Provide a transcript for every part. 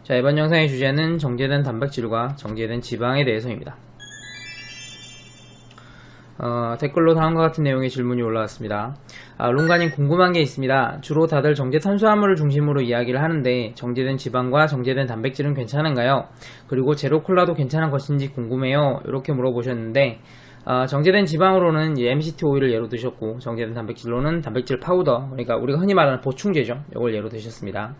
자, 이번 영상의 주제는 정제된 단백질과 정제된 지방에 대해서입니다. 댓글로 다음과 같은 내용의 질문이 올라왔습니다. 롱가님, 궁금한 게 있습니다. 주로 다들 정제 탄수화물을 중심으로 이야기를 하는데 정제된 지방과 정제된 단백질은 괜찮은가요? 그리고 제로 콜라도 괜찮은 것인지 궁금해요. 이렇게 물어보셨는데 정제된 지방으로는 MCT 오일을 예로 드셨고, 정제된 단백질로는 단백질 파우더, 그러니까 우리가 흔히 말하는 보충제죠. 이걸 예로 드셨습니다.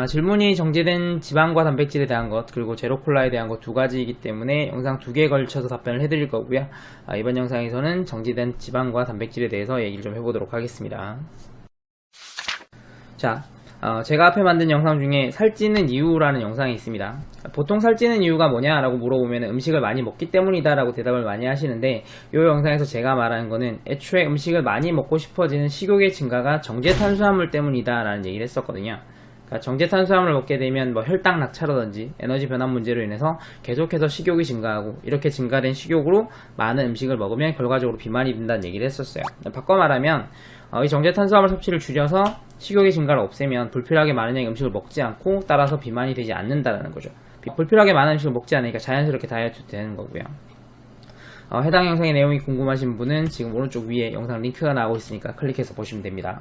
질문이 정제된 지방과 단백질에 대한 것, 그리고 제로콜라에 대한 것 두 가지이기 때문에 영상 두 개에 걸쳐서 답변을 해드릴 거고요. 이번 영상에서는 정제된 지방과 단백질에 대해서 얘기를 좀 해보도록 하겠습니다. 자, 제가 앞에 만든 영상 중에 살찌는 이유라는 영상이 있습니다. 보통 살찌는 이유가 뭐냐라고 물어보면 음식을 많이 먹기 때문이다 라고 대답을 많이 하시는데, 이 영상에서 제가 말하는 거는 애초에 음식을 많이 먹고 싶어지는 식욕의 증가가 정제 탄수화물 때문이다 라는 얘기를 했었거든요. 정제 탄수화물을 먹게 되면 혈당 낙차라든지 에너지 변화 문제로 인해서 계속해서 식욕이 증가하고, 이렇게 증가된 식욕으로 많은 음식을 먹으면 결과적으로 비만이 된다는 얘기를 했었어요. 바꿔 말하면 이 정제 탄수화물 섭취를 줄여서 식욕의 증가를 없애면 불필요하게 많은 양의 음식을 먹지 않고, 따라서 비만이 되지 않는다는 거죠. 불필요하게 많은 음식을 먹지 않으니까 자연스럽게 다이어트 되는 거고요. 해당 영상의 내용이 궁금하신 분은 지금 오른쪽 위에 영상 링크가 나오고 있으니까 클릭해서 보시면 됩니다.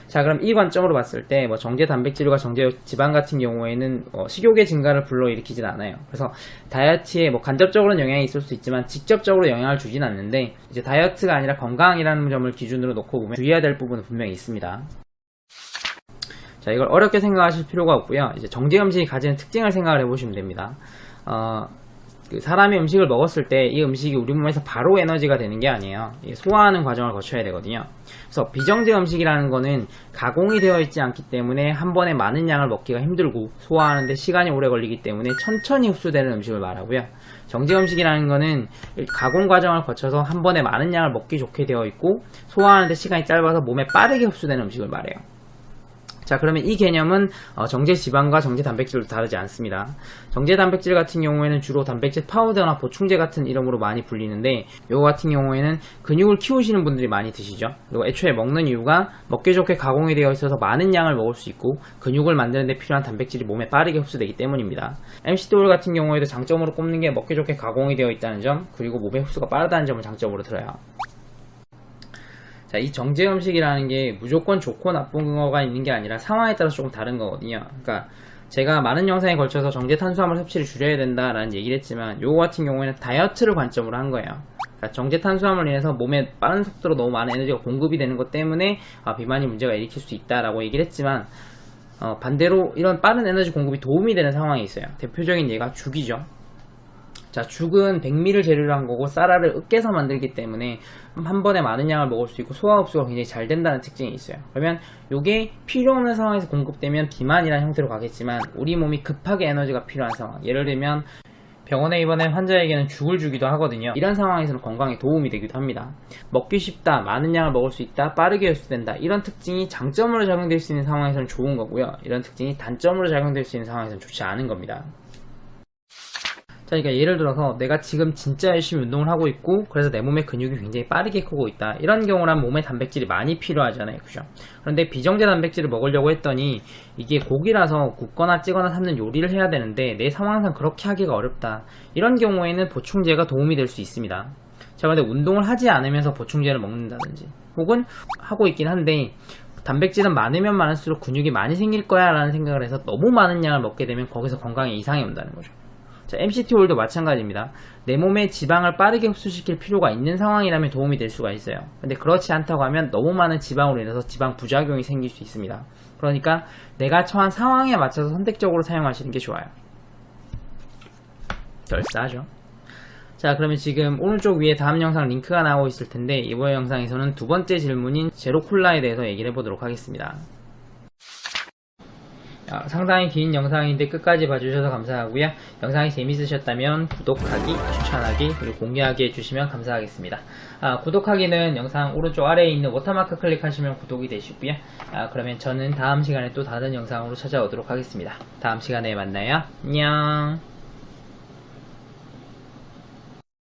자, 그럼 이 관점으로 봤을 때 정제 단백질과 정제 지방 같은 경우에는 식욕의 증가를 불러일으키진 않아요. 그래서 다이어트에 간접적으로는 영향이 있을 수 있지만 직접적으로 영향을 주진 않는데, 이제 다이어트가 아니라 건강이라는 점을 기준으로 놓고 보면 주의해야 될 부분은 분명히 있습니다. 자, 이걸 어렵게 생각하실 필요가 없고요. 이제 정제 음식이 가지는 특징을 생각을 해보시면 됩니다. 사람이 음식을 먹었을 때 이 음식이 우리 몸에서 바로 에너지가 되는 게 아니에요. 소화하는 과정을 거쳐야 되거든요. 그래서 비정제 음식이라는 거는 가공이 되어 있지 않기 때문에 한 번에 많은 양을 먹기가 힘들고, 소화하는데 시간이 오래 걸리기 때문에 천천히 흡수되는 음식을 말하고요. 정제 음식이라는 거는 가공 과정을 거쳐서 한 번에 많은 양을 먹기 좋게 되어 있고, 소화하는데 시간이 짧아서 몸에 빠르게 흡수되는 음식을 말해요. 자, 그러면 이 개념은 정제 지방과 정제 단백질도 다르지 않습니다. 정제 단백질 같은 경우에는 주로 단백질 파우더나 보충제 같은 이름으로 많이 불리는데, 이거 같은 경우에는 근육을 키우시는 분들이 많이 드시죠. 그리고 애초에 먹는 이유가 먹기 좋게 가공이 되어 있어서 많은 양을 먹을 수 있고, 근육을 만드는 데 필요한 단백질이 몸에 빠르게 흡수되기 때문입니다. MCT 오일 같은 경우에도 장점으로 꼽는 게 먹기 좋게 가공이 되어 있다는 점, 그리고 몸의 흡수가 빠르다는 점을 장점으로 들어요. 자, 이 정제 음식이라는 게 무조건 좋고 나쁜 거가 있는 게 아니라 상황에 따라서 조금 다른 거거든요. 그러니까 제가 많은 영상에 걸쳐서 정제 탄수화물 섭취를 줄여야 된다라는 얘기를 했지만, 요거 같은 경우에는 다이어트를 관점으로 한 거예요. 그러니까 정제 탄수화물로 인해서 몸에 빠른 속도로 너무 많은 에너지가 공급이 되는 것 때문에 비만이 문제가 일으킬 수 있다라고 얘기를 했지만, 반대로 이런 빠른 에너지 공급이 도움이 되는 상황이 있어요. 대표적인 예가 죽이죠. 자, 죽은 백미를 재료로 한 거고 쌀알을 으깨서 만들기 때문에 한 번에 많은 양을 먹을 수 있고 소화 흡수가 굉장히 잘 된다는 특징이 있어요. 그러면 이게 필요 없는 상황에서 공급되면 비만이라는 형태로 가겠지만, 우리 몸이 급하게 에너지가 필요한 상황, 예를 들면 병원에 입원한 환자에게는 죽을 주기도 하거든요. 이런 상황에서는 건강에 도움이 되기도 합니다. 먹기 쉽다, 많은 양을 먹을 수 있다, 빠르게 흡수된다, 이런 특징이 장점으로 작용될 수 있는 상황에서는 좋은 거고요. 이런 특징이 단점으로 작용될 수 있는 상황에서는 좋지 않은 겁니다. 자, 그러니까 예를 들어서 내가 지금 진짜 열심히 운동을 하고 있고, 그래서 내 몸의 근육이 굉장히 빠르게 크고 있다. 이런 경우라면 몸에 단백질이 많이 필요하잖아요. 그죠? 그런데 비정제 단백질을 먹으려고 했더니 이게 고기라서 굽거나 찌거나 삶는 요리를 해야 되는데 내 상황상 그렇게 하기가 어렵다. 이런 경우에는 보충제가 도움이 될 수 있습니다. 자, 근데 운동을 하지 않으면서 보충제를 먹는다든지, 혹은 하고 있긴 한데 단백질은 많으면 많을수록 근육이 많이 생길 거야 라는 생각을 해서 너무 많은 양을 먹게 되면 거기서 건강에 이상이 온다는 거죠. 자, MCT 오일도 마찬가지입니다. 내 몸에 지방을 빠르게 흡수시킬 필요가 있는 상황이라면 도움이 될 수가 있어요. 근데 그렇지 않다고 하면 너무 많은 지방으로 인해서 지방 부작용이 생길 수 있습니다. 그러니까 내가 처한 상황에 맞춰서 선택적으로 사용하시는 게 좋아요. 덜 싸죠? 자, 그러면 지금 오른쪽 위에 다음 영상 링크가 나오고 있을 텐데, 이번 영상에서는 두 번째 질문인 제로콜라에 대해서 얘기를 해보도록 하겠습니다. 상당히 긴 영상인데 끝까지 봐주셔서 감사하고요. 영상이 재밌으셨다면 구독하기, 추천하기, 그리고 공유하기 해주시면 감사하겠습니다. 구독하기는 영상 오른쪽 아래에 있는 워터마크 클릭하시면 구독이 되시고요. 그러면 저는 다음 시간에 또 다른 영상으로 찾아오도록 하겠습니다. 다음 시간에 만나요. 안녕.